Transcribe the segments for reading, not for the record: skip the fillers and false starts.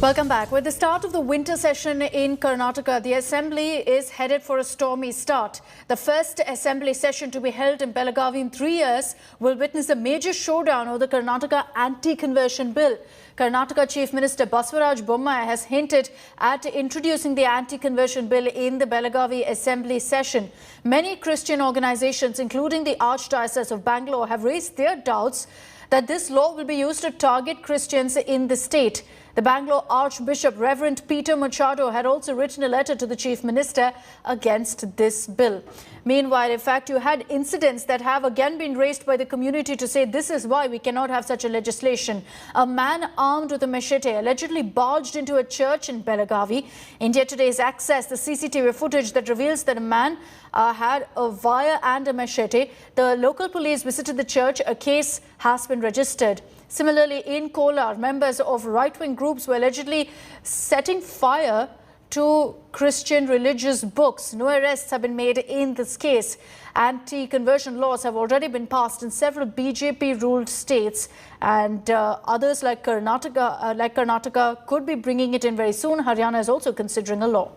Welcome back. With the start of the winter session in Karnataka, the Assembly is headed for a stormy start. The first Assembly session to be held in Belagavi in 3 years will witness a major showdown over the Karnataka anti-conversion bill. Karnataka Chief Minister Bommai has hinted at introducing the anti-conversion bill in the Belagavi Assembly session. Many Christian organizations, including the Archdiocese of Bangalore, have raised their doubts that this law will be used to target Christians in the state. The Bangalore Archbishop Reverend Peter Machado had also written a letter to the Chief Minister against this bill. Meanwhile, in fact, you had incidents that have again been raised by the community to say this is why we cannot have such a legislation. A man armed with a machete allegedly barged into a church in Belagavi. India Today's accessed the CCTV footage that reveals that a man had a wire and a machete. The local police visited the church. A case has been registered. Similarly, in Kolar, members of right-wing groups were allegedly setting fire to Christian religious books. No arrests have been made in this case. Anti-conversion laws have already been passed in several BJP-ruled states, and others like Karnataka could be bringing it in very soon. Haryana is also considering a law.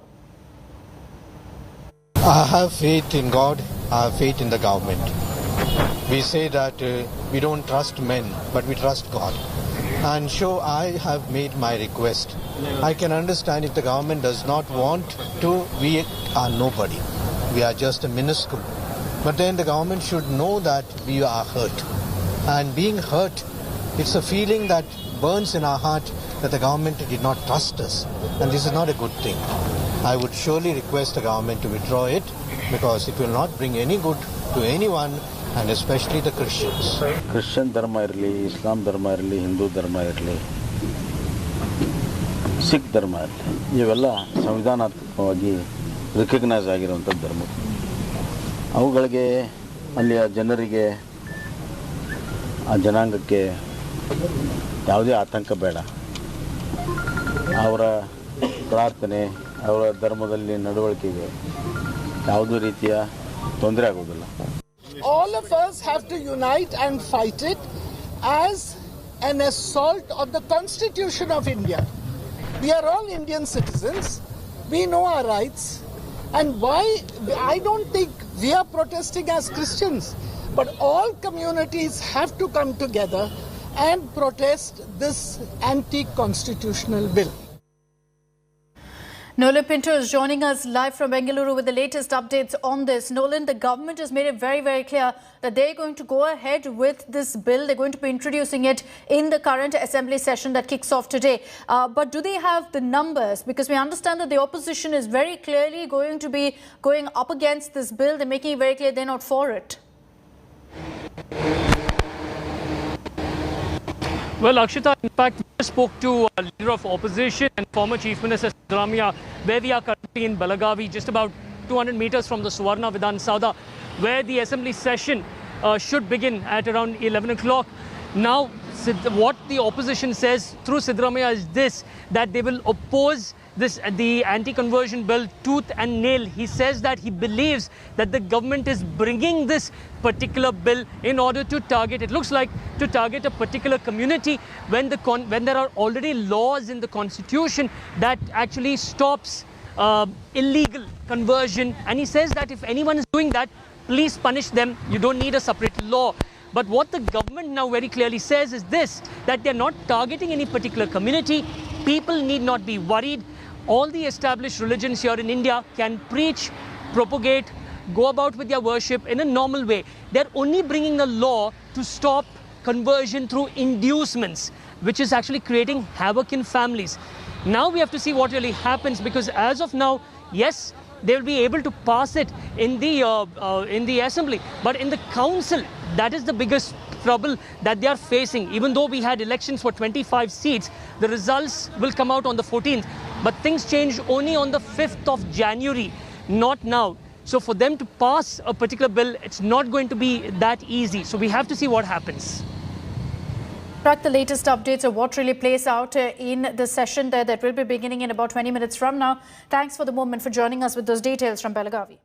I have faith in God. I have faith in the government. We say that we don't trust men, but we trust God. And so I have made my request. I can understand if the government does not want to, we are nobody. We are just a minuscule. But then the government should know that we are hurt. And being hurt, it's a feeling that burns in our heart that the government did not trust us. And this is not a good thing. I would surely request the government to withdraw it because it will not bring any good to anyone, and especially the Christians. Christian dharma irli, Islam dharma irli, Hindu dharma irli, Sikh dharma irli, ಇವೆಲ್ಲ ಸಂವಿಧಾನಾತ್ಮಕವಾಗಿ recognise ಆಗಿರುವಂಥ ಧರ್ಮ. ಅವುಗಳಿಗೆ ಅಲ್ಲಿಯ ಜನರಿಗೆ, ಆ ಜನಾಂಗಕ್ಕೆ ಯಾವುದೇ ಆತಂಕ ಬೇಡ. ಅವರ ಪ್ರಾರ್ಥನೆ, ಅವರ ಧರ್ಮದಲ್ಲಿ ನಡವಳಿಕೆಗೆ ಯಾವುದೇ ರೀತಿಯ ತೊಂದರೆ ಆಗೋದಿಲ್ಲ. All of us have to unite and fight it as an assault on the Constitution of India. We are all Indian citizens. We know our rights. And why? I don't think we are protesting as Christians, but all communities have to come together and protest this anti-constitutional bill. Nolan Pinto is joining us live from Bengaluru with the latest updates on this. Nolan, the government has made it very, very clear that they're going to go ahead with this bill. They're going to be introducing it in the current assembly session that kicks off today. But do they have the numbers? Because we understand that the opposition is very clearly going to be going up against this bill. They're making it very clear they're not for it. Well, Akshita, in fact, we spoke to a leader of opposition and former Chief Minister Siddaramaiah, where we are currently in Belagavi, just about 200 meters from the Suvarna Vidhan Sauda, where the assembly session should begin at around 11 o'clock. Now, what the opposition says through Siddaramaiah is this, that they will oppose the anti-conversion bill tooth and nail. He says that he believes that the government is bringing this particular bill in order to target, it looks like, to target a particular community when there are already laws in the constitution that actually stops illegal conversion. And he says that if anyone is doing that, please punish them. You don't need a separate law. But what the government now very clearly says is this, that they're not targeting any particular community. People need not be worried. All the established religions here in India can preach, propagate, go about with their worship in a normal way. They're only bringing a law to stop conversion through inducements, which is actually creating havoc in families. Now we have to see what really happens, because as of now, yes, they will be able to pass it in the assembly, but in the council, that is the biggest trouble that they are facing. Even though we had elections for 25 seats, the results will come out on the 14th, but things change only on the 5th of January, not now. So for them to pass a particular bill, it's not going to be that easy. So we have to see what happens. Track the latest updates of what really plays out in the session there that will be beginning in about 20 minutes from now. Thanks for the moment for joining us with those details from Belagavi.